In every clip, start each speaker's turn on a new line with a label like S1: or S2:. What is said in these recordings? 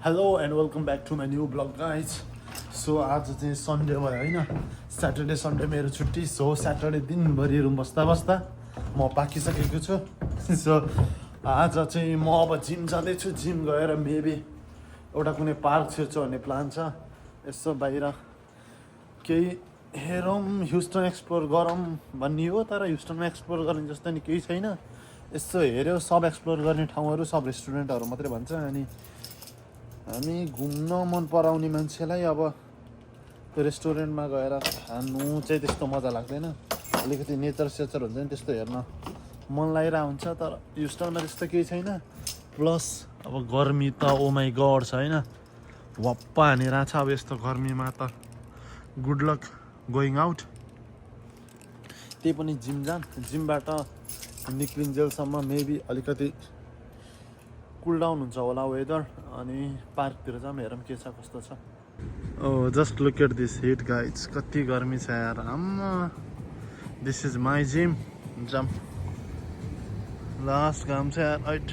S1: Hello and welcome back to my new blog guys. So आज चाहिँ Sunday भयो होइन, स्याटरडे सन्डे मेरो छुट्टी। सो स्याटरडे दिनभरि रुम बस्दा बस्दा म पाकिसकेको छु। सो आज चाहिँ म अब जिम जाँदैछु। जिम गएर मेबी एउटा कुनै पार्क छिर्छु भन्ने प्लान छ। यसो बाहिर केही हेरौँ, ह्युस्टन एक्सप्लोर गरौँ भन्ने हो। तर ह्युस्टनमा एक्सप्लोर गर्ने जस्तो नि केही छैन। यसो हेऱ्यो, सब एक्सप्लोर गर्ने ठाउँहरू सब रेस्टुरेन्टहरू मात्रै भन्छ। अनि हामी घुम्न मन पराउने मान्छेलाई अब त्यो रेस्टुरेन्टमा गएर खानु चाहिँ त्यस्तो मजा लाग्दैन। अलिकति नेचर सेचर हुन्छ नि, त्यस्तो हेर्न मन लागिरहेको हुन्छ। तर ह्युस्टनमा त्यस्तो केही छैन। प्लस अब गर्मी त ओ माई गड छ होइन, वप्पा हानिरहेको छ। अब यस्तो गर्मीमा त गुड लक गोइङ आउट। त्यही पनि जिमबाट निक्लिन्जेलसम्म मेबी अलिकति कुल डाउन हुन्छ होला वेदर। अनि पार्कतिर जाऊँ, हेरौँ के छ कस्तो छ। Oh just look at this heat guys, कति गर्मी छ यार। आम्मा, दिस इज माई जिम। जाम लास्ट काम छ यार। Right,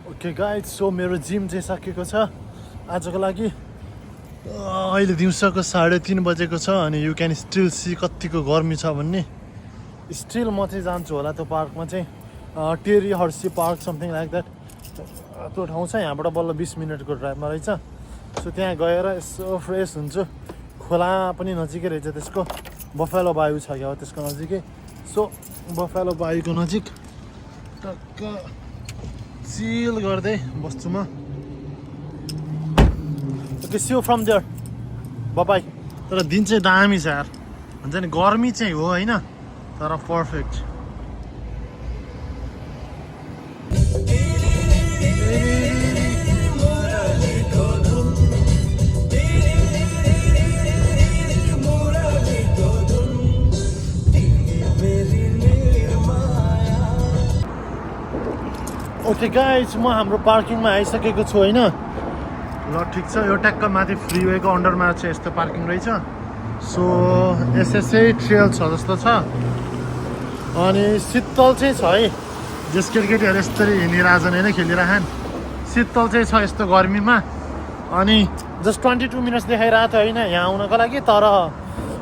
S1: okay guys. सो मेरो जिम चाहिँ सकिएको छ आजको लागि। अहिले दिउँसोको 3:30 बजेको छ। अनि यु क्यान स्टिल सी कतिको गर्मी छ भन्ने। स्टिल म चाहिँ जान्छु होला त्यो पार्कमा चाहिँ, टेरी Hershey park something like that. त्यो ठाउँ छ यहाँबाट बल्ल 20 मिनटको ड्राइभमा रहेछ। सो त्यहाँ गएर यसो फ्रेस हुन्छु। खोला पनि नजिकै रहेछ त्यसको, बफेलो बायु छ क्या त्यसको नजिकै। सो बफेलो बायुको नजिक टक्क चिल गर्दै बस्छु म। Okay, see you from there, bye. तर दिन चाहिँ दामी छ यार, हुन्छ नि। गर्मी चाहिँ हो होइन, तर पर्फेक्ट। ओके गाइज, म हाम्रो पार्किङमा आइसकेको छु होइन। ल ठिक छ, यो ट्याक्क माथि फ्रीवेको अन्डरमा चाहिँ यस्तो पार्किङ रहेछ। सो एसएसए ट्रेल छ जस्तो छ। अनि शीतल चाहिँ छ है, जस केटीकेटीहरू यस्तरी हिँडिरहेछन् होइन, खेलिरहन्। शीतल चाहिँ छ यस्तो गर्मीमा। अनि जस्ट 22 मिनट्स देखाइरहेको थियो होइन यहाँ आउनको लागि। तर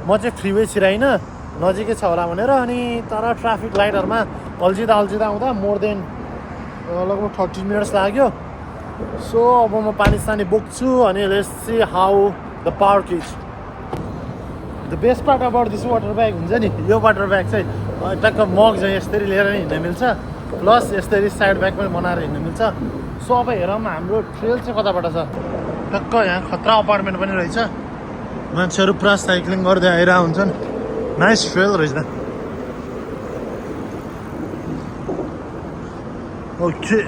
S1: म चाहिँ फ्रीवे छिराइनँ, नजिकै छ होला भनेर। अनि तर ट्राफिक लाइटहरूमा अल्झिँदा आउँदा मोर देन लगभग 30 मिनट्स लाग्यो। सो अब म पानी सानी बोक्छु। अनि let's see how the park is. The best part about this water bag हुन्छ नि, यो वाटर ब्याग चाहिँ टक्क मग चाहिँ यसरी लिएर हिँड्न मिल्छ। प्लस यसरी साइड ब्याग पनि बनाएर हिँड्न मिल्छ। सो अब हेरौँ हाम्रो ट्रेल चाहिँ कताबाट छ। टक्क यहाँ खतरा अपार्टमेन्ट पनि रहेछ। मान्छेहरू पुरा साइक्लिङ गर्दै आइरहेको हुन्छन्। नाइस ट्रेल रहेछ। ओके,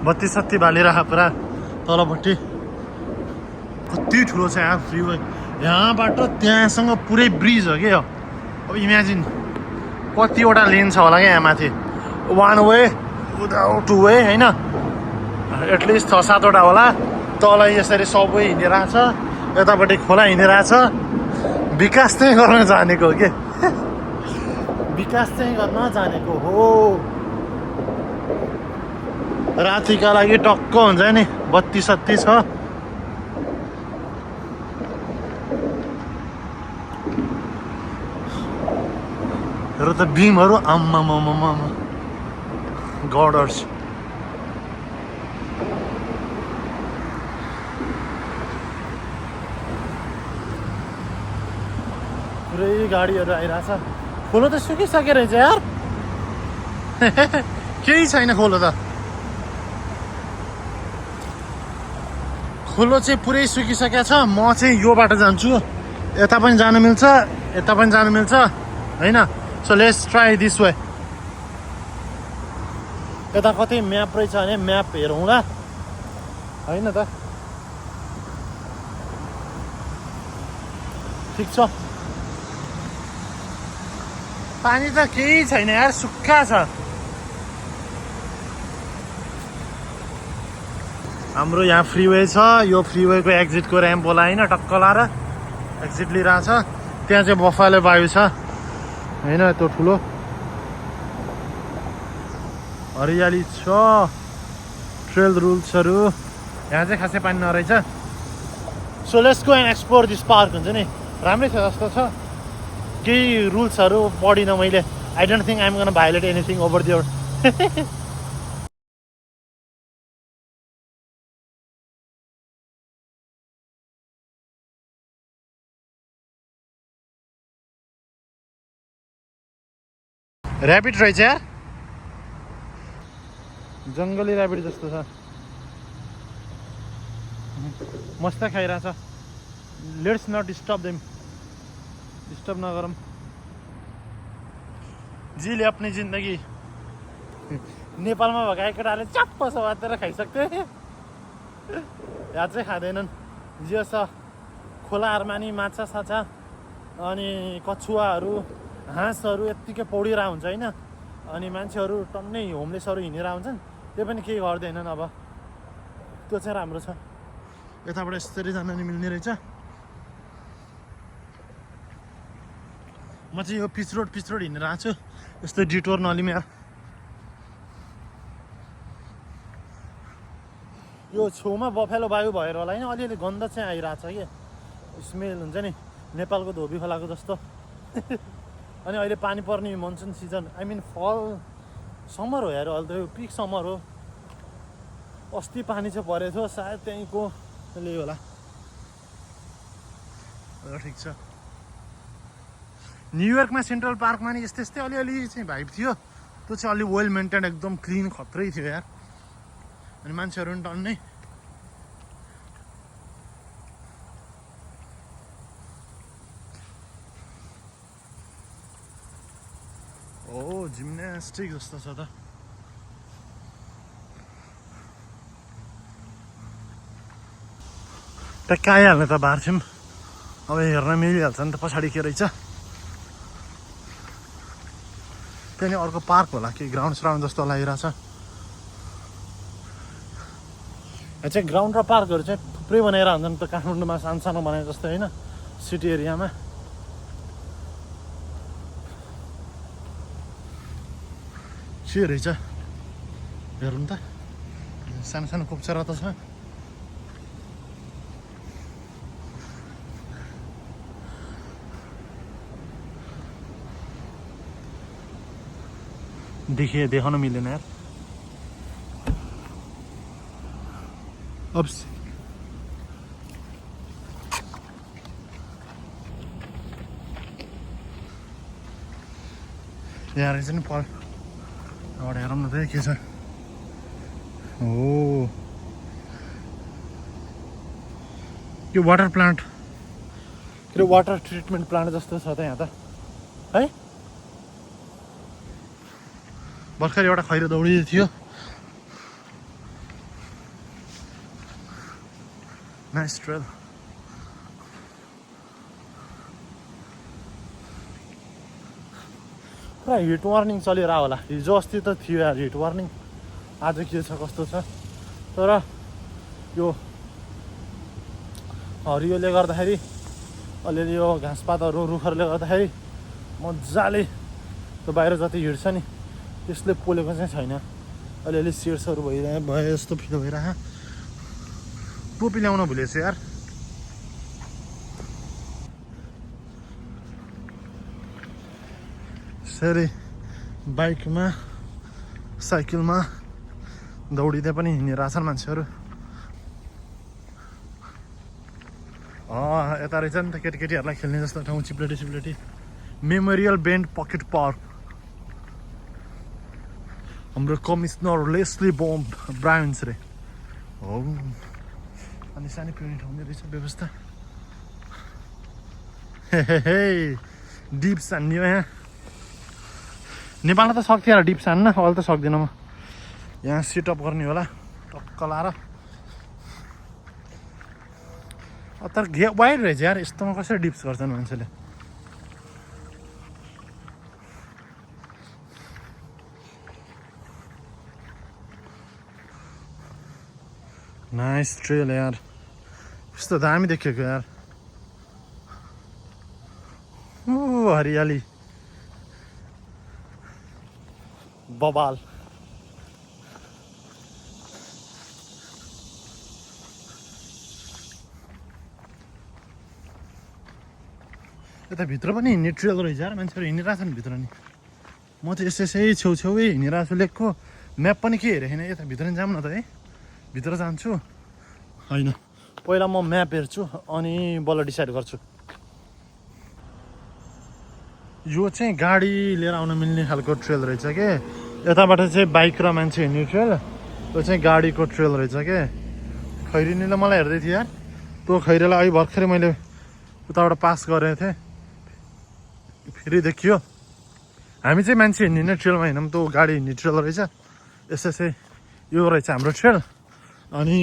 S1: बत्ती सत्ती बालिरह पुरा तलपट्टि। कति ठुलो छ यहाँ फ्रीवे। यहाँबाट त्यहाँसँग पुरै ब्रिज हो कि यो। अब इमेजिन कतिवटा लेन छ होला क्या यहाँ माथि। 1 वे, 2 वे होइन, एटलिस्ट 6-7वटा होला। तल यसरी सबवे हिँडिरहेछ, यतापट्टि खोला हिँडिरहेछ। विकास चाहिँ गर्न जानेको हो कि विकास चाहिँ गर्न जानेको हो। रातिका लागि टक्क हुन्छ नि, बत्ती सत्ती छ। र त बिमहरू आम्मा गडर्स। पुरै गाडीहरू आइरहेछ। खोलो त सुकिसके रहेछ यार। केही छैन खोलो त। खोलो चाहिँ पुरै सुकिसकेको छ। म चाहिँ यो बाटो जान्छु। यता पनि जानु मिल्छ, यता पनि जानु मिल्छ होइन। So let's try this way. यता कतै म्याप रहेछ भने म्याप हेरौँला होइन त। ठिक छ। पानी त केही छैन यार, सुक्खा छ। हाम्रो यहाँ फ्रीवे छ। यो फ्रीवेको एक्जिटको ऱ्याम्प होला होइन, टक्क लाएर एक्जिट लिइरहेछ। त्यहाँ चाहिँ बफालो बायु छ होइन, त्यो ठुलो हरियाली छ। ट्रेल रुल्सहरू यहाँ चाहिँ खासै पानी नरहेछ so let's go and explore this park हुन्छ नि राम्रै छ जस्तो छ केही रुल्सहरू पढिनँ मैले I don't think I'm gonna violate anything over there rabbit रहेछ यार जङ्गली ऱ्याबिट जस्तो छ मस्त खाइरहेछ let's not disturb them disturb नगरौँ जीले अपनी जिन्दगी नेपालमा भएका केटाहरूले चप्प समातेर खाइसक्थे यहाँ चाहिँ खाँदैनन् जे छ खोलाहरूमा नि माछा साछा अनि कछुवाहरू हाँसहरू यत्तिकै पौडिरहेको हुन्छ होइन अनि मान्छेहरू टन्नै होमलेसहरू हिँडेर हुन्छन् त्यो पनि केही गर्दैनन् अब त्यो चाहिँ राम्रो छ यताबाट यसरी जान नि मिल्ने रहेछ म चाहिँ यो पिच रोड हिँडेर आएको छु यस्तो डिटोर नलिम यार यो छेउमा बफेलो वायु भएर होला होइन अलिअलि गन्ध चाहिँ आइरहेछ कि स्मेल हुन्छ नि नेपालको धोबी खोलाको जस्तो अनि अहिले पानी पर्ने मनसुन सिजन आई मिन फल समर हो यार अहिले त यो पिक समर हो अस्ति पानी चाहिँ परेको थियो सायद त्यहीँको ले होला ठिक छ न्युयोर्कमा सेन्ट्रल पार्कमा नि यस्तै यस्तै अलिअलि चाहिँ भाइब थियो त्यो चाहिँ अलि वेल मेन्टेन एकदम क्लिन खत्रै थियो यार अनि मान्छेहरू पनि टन्नै ओ जिम्नास्टिक जस्तो छ त ट्याक्क आइहाल्ने त बार्छौँ अब हेर्न मिलिहाल्छ नि त पछाडि के रहेछ त्यहाँ नि अर्को पार्क होला कि ग्राउन्ड स्राउन्ड जस्तो लागिरहेछ यहाँ चाहिँ ग्राउन्ड र पार्कहरू चाहिँ थुप्रै बनाएर हुन्छन् त काठमाडौँमा सानो सानो बनाए जस्तो होइन सिटी एरियामा के रहेछ हेरौँ त सानो सानो कुप्चरा त छ देखाउन मिलेन यार अप्स यहाँ रहेछ नि फल अब हेरौँ न त के छ हो यो वाटर प्लान्ट के अरे वाटर ट्रिटमेन्ट प्लान्ट जस्तो छ त यहाँ त है भर्खर एउटा खैरो दौडिँदै थियो नाइस ट्रेल पुरा हिट वार्निङ चलेर होला हिजो अस्ति त थियो यार हिट वार्निङ आज के छ कस्तो छ तर यो हरियोले गर्दाखेरि अलिअलि यो घाँसपातहरू रुखहरूले गर्दाखेरि मजाले त्यो बाहिर जति हिँड्छ नि त्यसले पोलेको चाहिँ छैन अलिअलि सिड्सहरू भए जस्तो फिल भइरह टोपी ल्याउन भुलेछु यार यसरी बाइकमा साइकलमा दौडिँदै पनि हिँडिरहेछन् मान्छेहरू यता रहेछ नि त केटीकेटीहरूलाई खेल्ने जस्तो ठाउँ चिप्लेटी मेमोरियल बेन्ड पकेट पार्क हाम्रो कमिसनर लेस्ली ब्रायन्स रे हो अनि सानो पिउने ठाउँ रहेछ व्यवस्था हे डिप सान्यो यहाँ नेपालमा त सक्थ्यो होला डिप सान्न अहिले त सक्दिनँ म यहाँ सिटअप गर्ने होला टक्क लाएर तर वाइड रहेछ यार यस्तोमा कसरी डिप्स गर्छन् मान्छेले नाइस ट्रेल यार कस्तो दामी देखेको यार हरियाली बबाल यता भित्र पनि हिँड्ने ट्रेल रहेछ यार, मान्छेहरू हिँडिरहेको छ नि भित्र नि। म चाहिँ यसै छेउछेउै हिँडिरहेको छु। लेकको म्याप पनि के हेरेको छैन। यता भित्र नि जाऊँ न त है, भित्र जान्छु। होइन, पहिला म म्याप हेर्छु अनि बल्ल डिसाइड गर्छु। यो चाहिँ गाडी लिएर आउन मिल्ने खालको ट्रेल रहेछ के। यताबाट चाहिँ बाइक र मान्छे हिँड्ने ट्रेल, त्यो चाहिँ गाडीको ट्रेल रहेछ के। खैरिनीले मलाई हेर्दै थियो यार, त्यो खैरीलाई अहिले भर्खरै मैले उताबाट पास गरेको थिएँ, फेरि देखियो। हामी चाहिँ मान्छे हिँड्ने ट्रेलमा हिँड्यौँ, त्यो गाडी हिँड्ने ट्रेल रहेछ। यसै यो रहेछ हाम्रो ट्रेल। अनि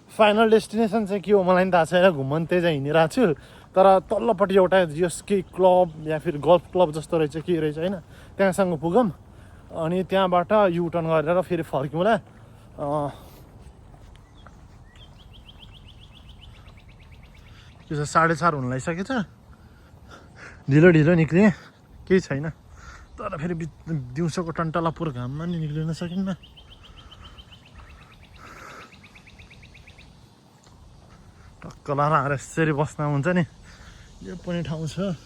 S1: फाइनल डेस्टिनेसन चाहिँ के हो मलाई पनि थाहा छैन, घुम्न त्यही चाहिँ हिँडिरहेको छु। तर तल्लोपट्टि एउटा यस केही क्लब या फिर गल्फ क्लब जस्तो रहेछ के रहेछ होइन, त्यहाँसँग पुगौँ अनि त्यहाँबाट युटर्न गरेर फेरि फर्क्यौँला। यो चाहिँ 4:30 हुन लागिसकेको छ। ढिलो निक्लिएँ, केही छैन। तर फेरि दिउँसोको टन्टला पुरो घाममा नि निक्लिन सकिन्न। टक्क लाएर यसरी बस्न हुन्छ नि, यो पनि ठाउँ छ।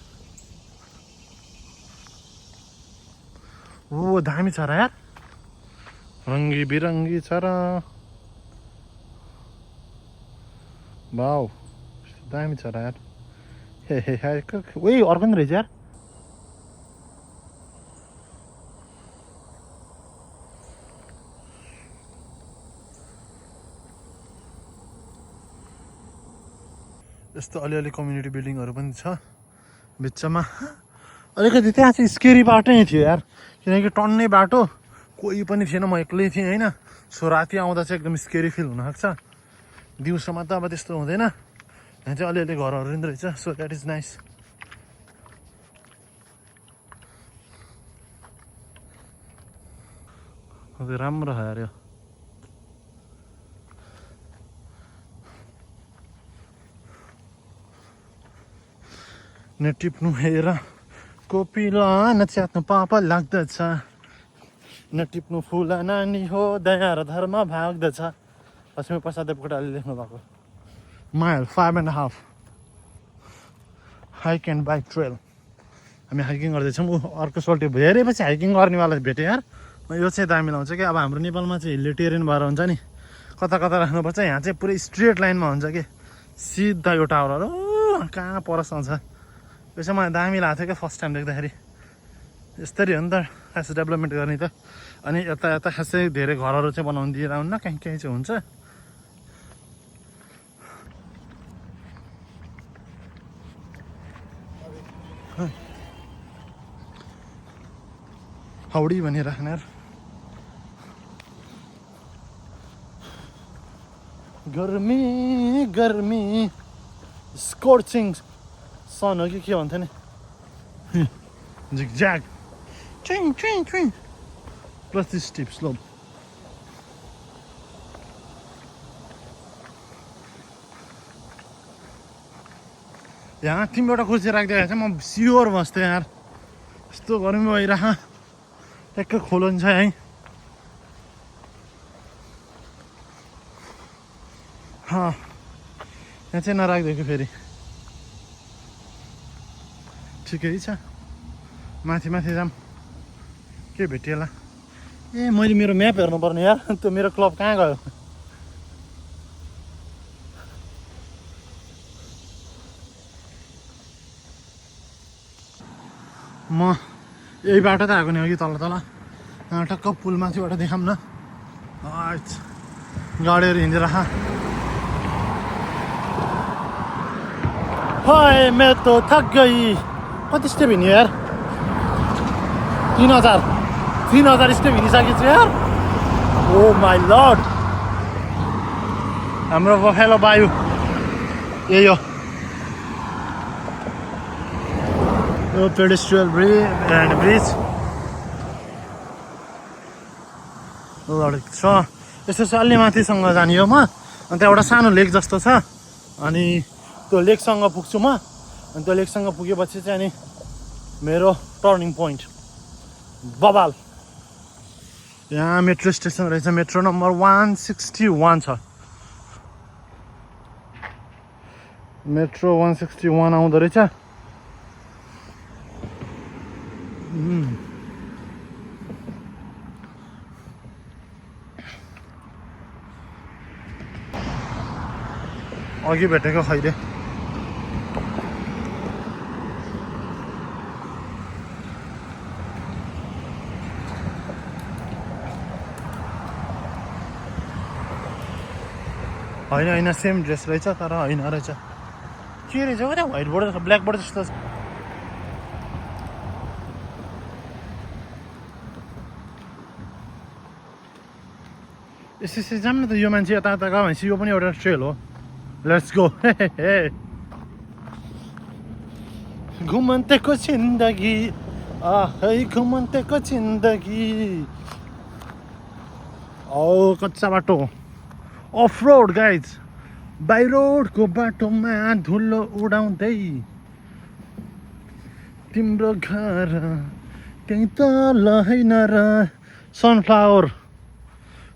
S1: ओ दामी छ र यार, रङ्गी बिरङ्गी छ र। वाउ दामी छ र यार। हे उही अर्को नि रहेछ यार। यस्तो अलिअलि कम्युनिटी बिल्डिङहरू पनि छ बिचमा। अलिकति त्यहाँ चाहिँ स्केरी बाटो नै थियो यार, किनकि टन्नै बाटो, कोही पनि थिएन, म एक्लै थिएँ होइन। सो राति आउँदा चाहिँ एकदम स्केरी फिल हुनसक्छ। दिउँसोमा त अब त्यस्तो हुँदैन। यहाँ चाहिँ अलिअलि घरहरू नि रहेछ, सो द्याट इज नाइस। राम्रो छ यार यो। नटिप्नु हेर कोपिला नच्यात्नु पाप लाग्दछ, नटिप्नु फुला नानी हो दया र धर्म भाग्दछ। लक्ष्मी प्रसाद देवकोटाले लेख्नु भएको। Mile 5.5 hike and bike trail. हामी हाइकिङ गर्दैछौँ। अर्को सोल्टी धेरै पछि हाइकिङ गर्नेवाला भेटेँ यार। यो चाहिँ दामी लाउँछ कि। अब हाम्रो नेपालमा चाहिँ हिल्ली टेरेन भएर हुन्छ नि, कता कता राख्नुपर्छ। यहाँ चाहिँ पुरै स्ट्रेट लाइनमा हुन्छ कि, सिधा यो टावरहरू कहाँ परसँग छ। यो चाहिँ मलाई दामी लागेको थियो क्या फर्स्ट टाइम देख्दाखेरि। यस्तरी हो नि त खास डेभलपमेन्ट गर्ने त। अनि यता खासै धेरै घरहरू चाहिँ बनाउनु दिएर हुन्न, कहीँ चाहिँ हुन्छ। हाउडी भनेर यार। गर्मी स्कोर्चिङ सन हो कि के भन्थ्यो नि, झिकझ्याक ट्विङ प्लस स्टिप स्लोप। यहाँ तिमीबाट खुसी राखिदिएको चाहिँ म स्योर बस्थेँ यार। यस्तो गर्मी भइरह, ट्याक्कै खोलन छ है। यहाँ चाहिँ नराखिदिएको फेरि ठिकै छ। माथि जाऊँ, के भेटिएला। ए मैले मेरो म्याप हेर्नुपर्ने यार, त्यो मेरो क्लब कहाँ गयो। म यही बाटो त आएको नि अघि तल टक्क पुल माथिबाट देखाऊँ न। गाडीहरू हिँडेर हाय मैं तो थक गई। कति स्टेप हिँड्यो यार, 3000 स्टेप हिँडिसकेको छु यार। ओ माई लर्ड, हाम्रो बफेलो वायु यही हो। यो पेडेस्ट्रियल ब्रिज छ। यस्तो चाहिँ अलि माथिसँग जाने हो म। अनि त्यहाँ एउटा सानो लेक जस्तो छ, अनि त्यो लेकसँग पुग्छु म। अनि त्यो लेकसँग पुगेपछि चाहिँ अनि मेरो टर्निङ पोइन्ट बबाल। यहाँ मेट्रो स्टेसन रहेछ, मेट्रो नम्बर 161 छ। मेट्रो 161 आउँदो रहेछ। अघि भेटेको खैरे होइन सेम ड्रेस रहेछ तर होइन रहेछ के रहेछ हो त्यहाँ व्हाइट बोर्ड ब्ल्याक बोर्ड जस्तो यसरी जाऊँ न त यो मान्छे यता यता गयो भनेपछि यो पनि एउटा ट्रेल हो लेट्स गो घुमन्तेको जिन्दगी आहै घुमन्तेको जिन्दगी औ कच्चा बाटो अफ रोड गाइज बाई रोडको बाटोमा धुलो उडाउँदै तिम्रो घर त्यही तल होइन र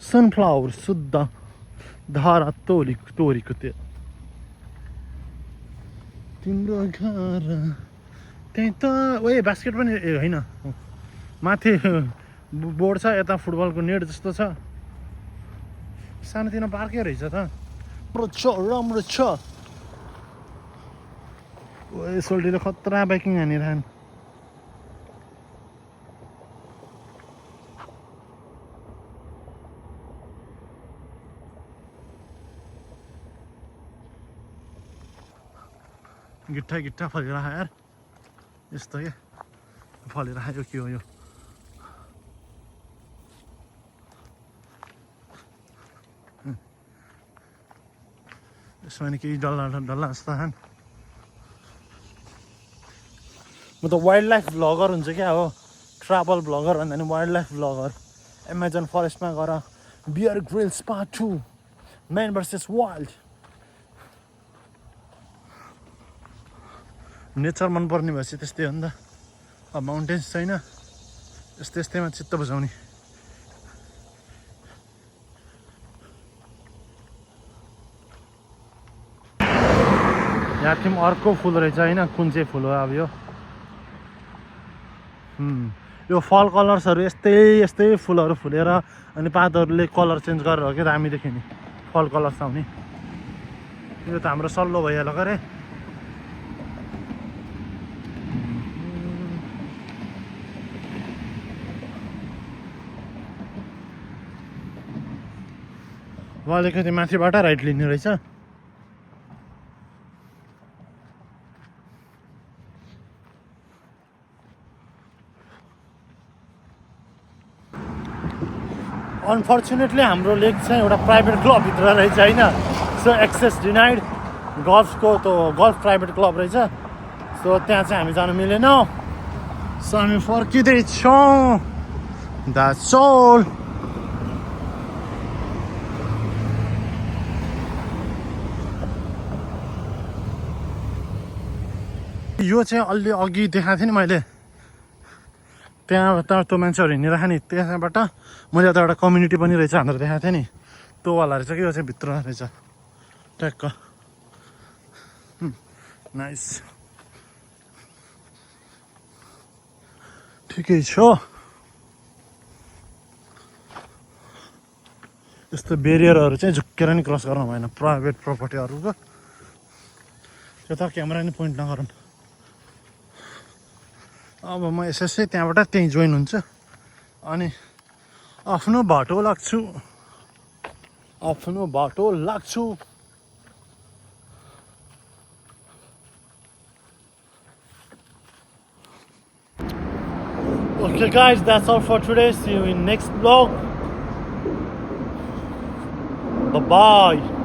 S1: सनफ्लावर शुद्ध धारा तोरीको त्यो तिम्रो घर त्यही त ओए बास्केट पनि होइन माथि बोर्ड छ यता फुटबलको नेट जस्तो छ सानोतिनो पार्कै रहेछ त राम्रो छ ओए सोल्टीले खतरा बाइकिङ हानिरहन् गिट्टा फलिरह यार यस्तो के फलिरहेको के हो यो यसमा नि केही डल्ला जस्तो खान म त वाइल्ड लाइफ भ्लगर हुन्छ क्या हो ट्राभल भ्लगर भन्दा नि वाइल्ड लाइफ भ्लगर एमाजोन फरेस्टमा गएर Bear Grylls part 2 man versus wild nature मनपर्ने भएपछि त्यस्तै हो नि त अब माउन्टेन्स छैन यस्तैमा चित्त बुझाउने यहाँ थियौँ अर्को फुल रहेछ होइन कुन चाहिँ फुल हो अब यो फल कलर्सहरू यस्तै फुलहरू फुलेर अनि पातहरूले कलर चेन्ज गरेर हो क्या दामी देख्यो नि फल कलर्स आउने यो त हाम्रो सल्लो भइहाल्यो गरे अलिकति माथिबाट राइट लिने रहेछ अनफर्चुनेटली हाम्रो लेक चाहिँ एउटा प्राइभेट क्लबभित्र रहेछ होइन सो एक्सेस डिनाइड गल्फको त गल्फ प्राइभेट क्लब रहेछ सो त्यहाँ चाहिँ हामी जानु मिलेन सो हामी फर्किँदैछौँ द्याट्स ऑल यो चाहिँ अलि अघि देखाएको थिएँ नि मैले त्यहाँ त्यो मान्छेहरू हिँडिरहेको नि त्यहाँबाट मैले यता एउटा कम्युनिटी पनि रहेछ भनेर देखाएको थिएँ नि त्योवाला रहेछ कि यो चाहिँ भित्र रहेछ ट्याक्क नाइस ठिकै छ यस्तो बेरियरहरू चाहिँ झुक्केर नि क्रस गर्नु भएन प्राइभेट प्रपर्टीहरूको त्यो त क्यामेरा नि पोइन्ट नगरौँ अब म यसै त्यहाँबाट त्यहीँ जोइन हुन्छ अनि आफ्नो बाटो लाग्छु Okay guys, that's all for today. See you in next vlog. Bye bye.